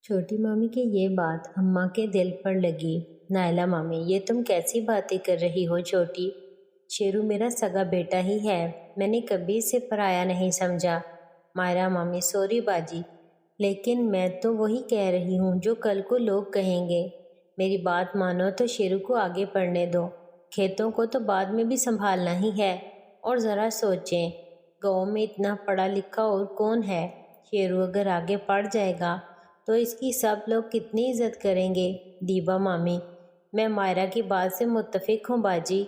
چھوٹی مامی کی یہ بات اماں کے دل پر لگی۔ نائلہ مامی، یہ تم کیسی باتیں کر رہی ہو چھوٹی؟ شیرو میرا سگا بیٹا ہی ہے، میں نے کبھی اسے پرایا نہیں سمجھا۔ مائرہ مامی، سوری باجی، لیکن میں تو وہی کہہ رہی ہوں جو کل کو لوگ کہیں گے۔ میری بات مانو تو شیرو کو آگے پڑھنے دو، کھیتوں کو تو بعد میں بھی سنبھالنا ہی ہے۔ اور ذرا سوچیں، گاؤں میں اتنا پڑھا لکھا اور کون ہے؟ شیرو اگر آگے پڑھ جائے گا تو اس کی سب لوگ کتنی عزت کریں گے۔ دیبا مامی، میں مائرہ کی بات سے متفق ہوں باجی،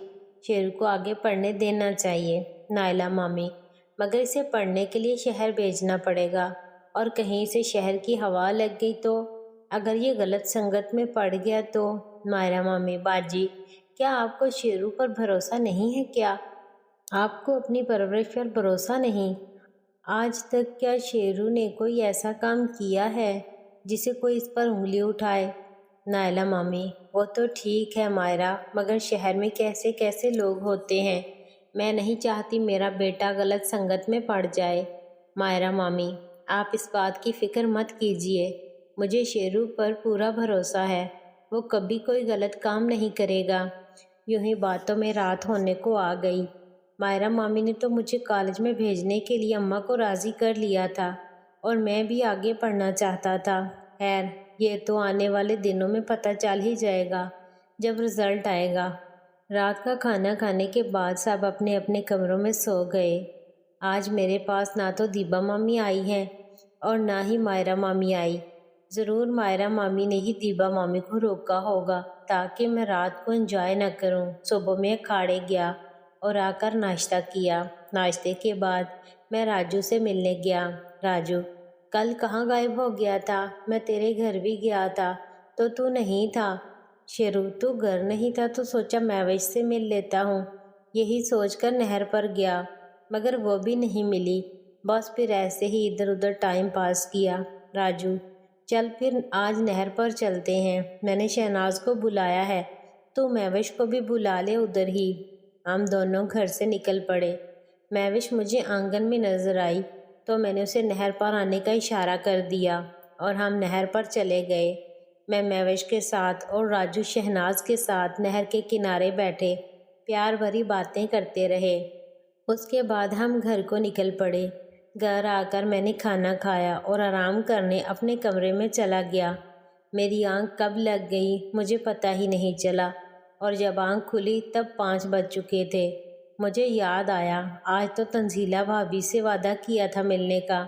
شیرو کو آگے پڑھنے دینا چاہیے۔ نائلہ مامی، مگر اسے پڑھنے کے لیے شہر بھیجنا پڑے گا، اور کہیں سے شہر کی ہوا لگ گئی تو اگر یہ غلط سنگت میں پڑ گیا تو؟ مائرہ مامی، باجی کیا آپ کو شیرو پر بھروسہ نہیں ہے کیا؟ آپ کو اپنی پرورش پر بھروسہ نہیں؟ آج تک کیا شیرو نے کوئی ایسا کام کیا ہے جسے کوئی اس پر انگلی اٹھائے؟ نائلہ مامی، وہ تو ٹھیک ہے مائرہ، مگر شہر میں کیسے کیسے لوگ ہوتے ہیں، میں نہیں چاہتی میرا بیٹا غلط سنگت میں پڑ جائے۔ مائرہ مامی، آپ اس بات کی فکر مت کیجیے، مجھے شیرو پر پورا بھروسہ ہے، وہ کبھی کوئی غلط کام نہیں کرے گا۔ یوں ہی باتوں میں رات ہونے کو آ گئی۔ مائرہ مامی نے تو مجھے کالج میں بھیجنے کے لیے اماں کو راضی کر لیا تھا، اور میں بھی آگے پڑھنا چاہتا تھا۔ خیر، یہ تو آنے والے دنوں میں پتہ چل ہی جائے گا جب رزلٹ آئے گا۔ رات کا کھانا کھانے کے بعد سب اپنے اپنے کمروں میں سو گئے۔ آج میرے پاس نہ تو دیبا مامی آئی ہیں اور نہ ہی مائرہ مامی آئی۔ ضرور مائرہ مامی نے ہی دیبا مامی کو روکا ہوگا تاکہ میں رات کو انجوائے نہ کروں۔ صبح میں اکھاڑے گیا اور آ کر ناشتہ کیا۔ ناشتے کے بعد میں راجو سے ملنے گیا۔ راجو، کل کہاں غائب ہو گیا تھا؟ میں تیرے گھر بھی گیا تھا تو نہیں تھا۔ شیرو، تو گھر نہیں تھا تو سوچا میوش سے مل لیتا ہوں، یہی سوچ کر نہر پر گیا، مگر وہ بھی نہیں ملی، بس پھر ایسے ہی ادھر ادھر ٹائم پاس کیا۔ راجو، چل پھر آج نہر پر چلتے ہیں، میں نے شہناز کو بلایا ہے، تو میوش کو بھی بلا لے ادھر ہی۔ ہم دونوں گھر سے نکل پڑے۔ میوش مجھے آنگن میں نظر آئی تو میں نے اسے نہر پر آنے کا اشارہ کر دیا اور ہم نہر پر چلے گئے۔ میں میوش کے ساتھ اور راجو شہناز کے ساتھ نہر کے کنارے بیٹھے پیار بھری باتیں کرتے رہے۔ اس کے بعد ہم گھر کو نکل پڑے۔ گھر آ کر میں نے کھانا کھایا اور آرام کرنے اپنے کمرے میں چلا گیا۔ میری آنکھ کب لگ گئی مجھے پتہ ہی نہیں چلا، اور جب آنکھ کھلی تب 5 بج چکے تھے۔ مجھے یاد آیا آج تو تنزیلہ بھابی سے وعدہ کیا تھا ملنے کا۔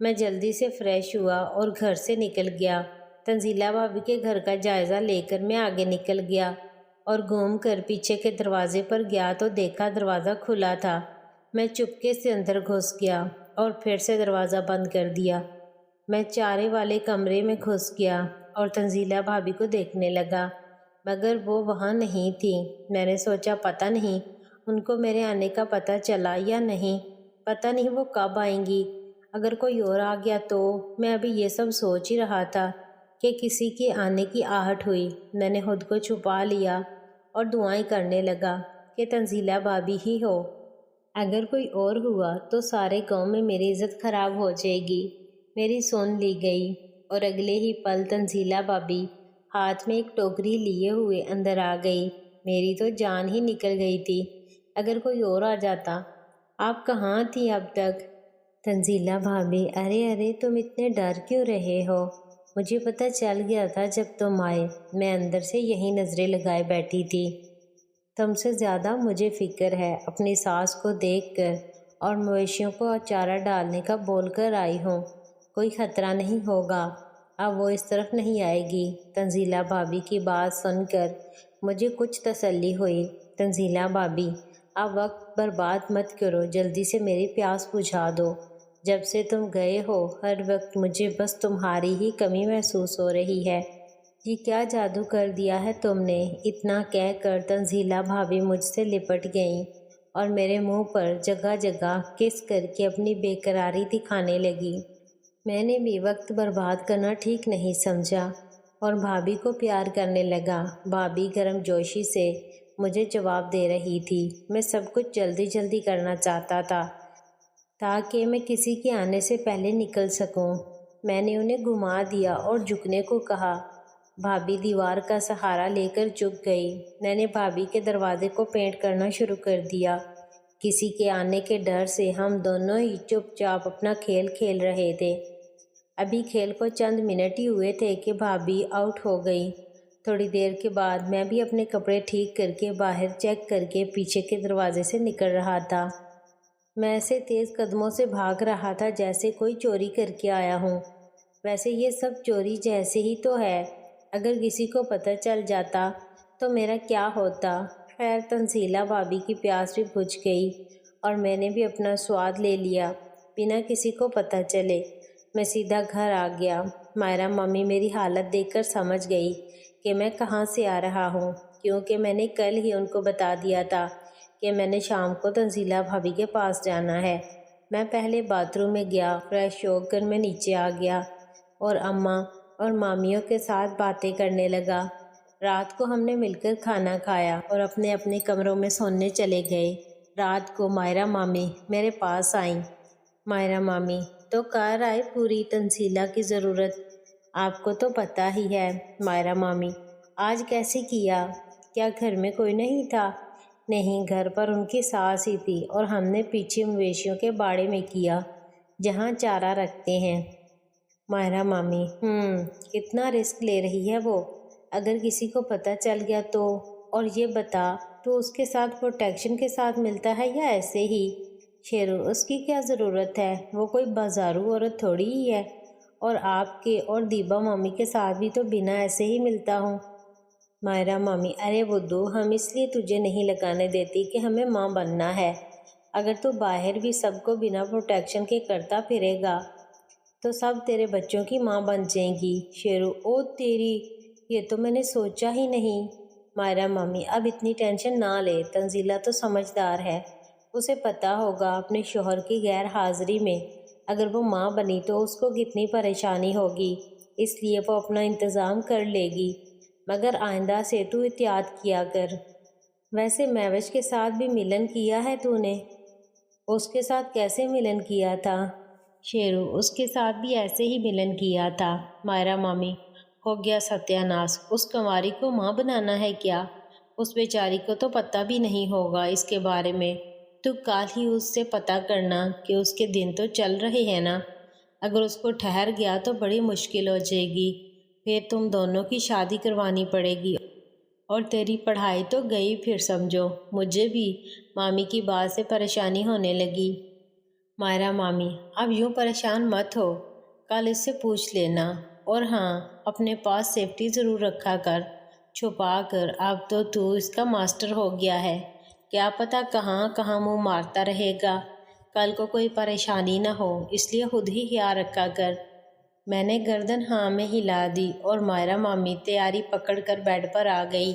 میں جلدی سے فریش ہوا اور گھر سے نکل گیا۔ تنزیلہ بھابی کے گھر کا جائزہ لے کر میں آگے نکل گیا اور گھوم کر پیچھے کے دروازے پر گیا تو دیکھا دروازہ کھلا تھا۔ میں چپکے سے اندر گھس گیا اور پھر سے دروازہ بند کر دیا۔ میں چارے والے کمرے میں گھس گیا اور تنزیلہ بھابی کو دیکھنے لگا، مگر وہ وہاں نہیں تھی۔ میں نے سوچا پتہ نہیں ان کو میرے آنے کا پتہ چلا یا نہیں، پتہ نہیں وہ کب آئیں گی، اگر کوئی اور آ گیا تو۔ میں ابھی یہ سب سوچ ہی رہا تھا کہ کسی کے آنے کی آہٹ ہوئی۔ میں نے خود کو چھپا لیا اور دعائیں کرنے لگا کہ تنزیلہ بھابی ہی ہو، اگر کوئی اور ہوا تو سارے گاؤں میں میری عزت خراب ہو جائے گی۔ میری سن لی گئی اور اگلے ہی پل تنزیلہ بھابی ہاتھ میں ایک ٹوکری لیے ہوئے اندر آ گئی۔ میری تو جان ہی نکل گئی تھی، اگر کوئی اور آ جاتا۔ آپ کہاں تھی اب تک؟ تنزیلہ بھابی، ارے ارے تم اتنے ڈر کیوں رہے ہو؟ مجھے پتہ چل گیا تھا جب تم آئے، میں اندر سے یہی نظریں لگائے بیٹھی تھی۔ تم سے زیادہ مجھے فکر ہے، اپنی ساس کو دیکھ کر اور مویشیوں کو چارہ ڈالنے کا بول کر آئی ہوں، کوئی خطرہ نہیں ہوگا، اب وہ اس طرف نہیں آئے گی۔ تنزیلہ بھابی کی بات سن کر مجھے کچھ تسلی ہوئی۔ تنزیلہ بھابی، اب وقت برباد مت کرو، جلدی سے میری پیاس بجھا دو، جب سے تم گئے ہو ہر وقت مجھے بس تمہاری ہی کمی محسوس ہو رہی ہے۔ یہ کیا جادو کر دیا ہے تم نے؟ اتنا کہہ کر تنزیلہ بھابی مجھ سے لپٹ گئیں اور میرے منہ پر جگہ جگہ کس کر کے اپنی بے قراری دکھانے لگی۔ میں نے بھی وقت برباد کرنا ٹھیک نہیں سمجھا اور بھابی کو پیار کرنے لگا۔ بھابی گرم جوشی سے مجھے جواب دے رہی تھی۔ میں سب کچھ جلدی جلدی کرنا چاہتا تھا تاکہ میں کسی کے آنے سے پہلے نکل سکوں۔ میں نے انہیں گھما دیا اور جھکنے کو کہا۔ بھابھی دیوار کا سہارا لے کر جھک گئی۔ میں نے بھابھی کے دروازے کو پینٹ کرنا شروع کر دیا۔ کسی کے آنے کے ڈر سے ہم دونوں ہی چپ چاپ اپنا کھیل کھیل رہے تھے۔ ابھی کھیل کو چند منٹ ہی ہوئے تھے کہ بھابھی آؤٹ ہو گئی۔ تھوڑی دیر کے بعد میں بھی اپنے کپڑے ٹھیک کر کے باہر چیک کر کے پیچھے کے دروازے سے نکل رہا تھا۔ میں ایسے تیز قدموں سے بھاگ رہا تھا جیسے کوئی چوری کر کے آیا ہوں۔ ویسے یہ سب چوری جیسے ہی تو ہے، اگر کسی کو پتہ چل جاتا تو میرا کیا ہوتا۔ خیر تنزیلہ بھابھی کی پیاس بھی بجھ گئی اور میں نے بھی اپنا سواد لے لیا بنا کسی کو پتہ چلے۔ میں سیدھا گھر آ گیا۔ مائرہ مامی میری حالت دیکھ کر سمجھ گئی کہ میں کہاں سے آ رہا ہوں، کیونکہ میں نے کل ہی ان کو بتا دیا تھا کہ میں نے شام کو تنزیلہ بھابھی کے پاس جانا ہے۔ میں پہلے باتھ روم میں گیا، فریش ہو کر میں نیچے آ گیا اور اماں اور مامیوں کے ساتھ باتیں کرنے لگا۔ رات کو ہم نے مل کر کھانا کھایا اور اپنے اپنے کمروں میں سونے چلے گئے۔ رات کو مائرہ مامی میرے پاس آئیں۔ مائرہ مامی تو کر آئے پوری تنزیلہ کی ضرورت، آپ کو تو پتہ ہی ہے۔ مائرہ مامی آج کیسے کیا؟ کیا گھر میں کوئی نہیں تھا؟ نہیں، گھر پر ان کی ساس ہی تھی اور ہم نے پیچھے مویشیوں کے باڑے میں کیا جہاں چارہ رکھتے ہیں۔ مائرہ مامی کتنا رسک لے رہی ہے وہ، اگر کسی کو پتہ چل گیا تو؟ اور یہ بتا تو اس کے ساتھ پروٹیکشن کے ساتھ ملتا ہے یا ایسے ہی؟ شیرو اس کی کیا ضرورت ہے، وہ کوئی بازارو عورت تھوڑی ہی ہے، اور آپ کے اور دیبا مامی کے ساتھ بھی تو بنا ایسے ہی ملتا ہوں۔ مائرہ مامی ارے بدو، ہم اس لیے تجھے نہیں لگانے دیتی کہ ہمیں ماں بننا ہے، اگر تو باہر بھی سب کو بنا پروٹیکشن کے کرتا پھرے گا تو سب تیرے بچوں کی ماں بن جائیں گی۔ شیرو او تیری، یہ تو میں نے سوچا ہی نہیں۔ مائرہ مامی اب اتنی ٹینشن نہ لے، تنزیلہ تو سمجھدار ہے، اسے پتہ ہوگا اپنے شوہر کی غیر حاضری میں اگر وہ ماں بنی تو اس کو کتنی پریشانی ہوگی، اس لیے وہ اپنا انتظام کر لے گی، مگر آئندہ سے تو احتیاط کیا کر۔ ویسے مہوش کے ساتھ بھی ملن کیا ہے تو نے؟ اس کے ساتھ کیسے ملن کیا تھا؟ شیرو اس کے ساتھ بھی ایسے ہی ملن کیا تھا۔ مائرہ مامی ہو گیا ستیہ ناس، اس کنواری کو ماں بنانا ہے کیا؟ اس بیچاری کو تو پتہ بھی نہیں ہوگا اس کے بارے میں، تو کل ہی اس سے پتہ کرنا کہ اس کے دن تو چل رہے ہیں نا، اگر اس کو ٹھہر گیا تو بڑی مشکل ہو جائے گی، پھر تم دونوں کی شادی کروانی پڑے گی اور تیری پڑھائی تو گئی پھر سمجھو۔ مجھے بھی مامی کی بات سے پریشانی ہونے لگی۔ مائرہ مامی اب یوں پریشان مت ہو، کل اس سے پوچھ لینا، اور ہاں اپنے پاس سیفٹی ضرور رکھا کر، چھپا کر، اب تو اس کا ماسٹر ہو گیا ہے، کیا پتہ کہاں کہاں منہ مارتا رہے گا، کل کو کوئی پریشانی نہ ہو، اس لیے خود ہی خیال رکھا کر۔ میں نے گردن ہاں میں ہلا دی اور مائرہ مامی تیاری پکڑ کر بیڈ پر آ گئی۔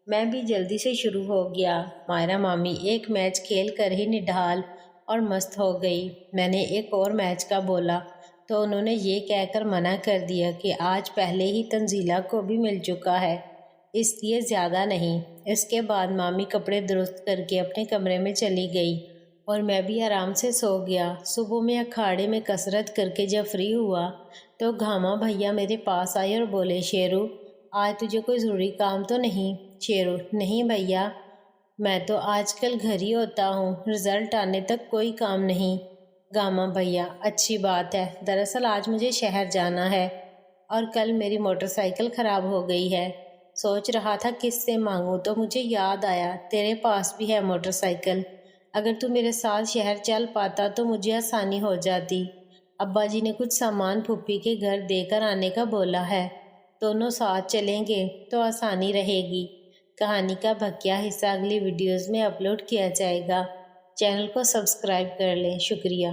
میں بھی جلدی سے شروع ہو گیا۔ مائرہ مامی ایک میچ کھیل کر ہی نڈھال اور مست ہو گئی۔ میں نے ایک اور میچ کا بولا تو انہوں نے یہ کہہ کر منع کر دیا کہ آج پہلے ہی تنزیلہ کو بھی مل چکا ہے، اس لیے زیادہ نہیں۔ اس کے بعد مامی کپڑے درست کر کے اپنے کمرے میں چلی گئی اور میں بھی آرام سے سو گیا۔ صبح میں اکھاڑے میں کسرت کر کے جب فری ہوا تو گھاما بھیا میرے پاس آئے اور بولے شیرو آج تجھے کوئی ضروری کام تو نہیں؟ شیرو نہیں بھیا، میں تو آج کل گھر ہی ہوتا ہوں، رزلٹ آنے تک کوئی کام نہیں۔ گاما بھیا اچھی بات ہے، دراصل آج مجھے شہر جانا ہے اور کل میری موٹر سائیکل خراب ہو گئی ہے، سوچ رہا تھا کس سے مانگوں تو مجھے یاد آیا تیرے پاس بھی ہے موٹر سائیکل، اگر تو میرے ساتھ شہر چل پاتا تو مجھے آسانی ہو جاتی۔ ابا جی نے کچھ سامان پھوپھی کے گھر دے کر آنے کا بولا ہے، دونوں ساتھ چلیں گے تو آسانی رہے گی۔ کہانی کا بقیہ حصہ اگلی ویڈیوز میں اپلوڈ کیا جائے گا، چینل کو سبسکرائب کر لیں۔ شکریہ۔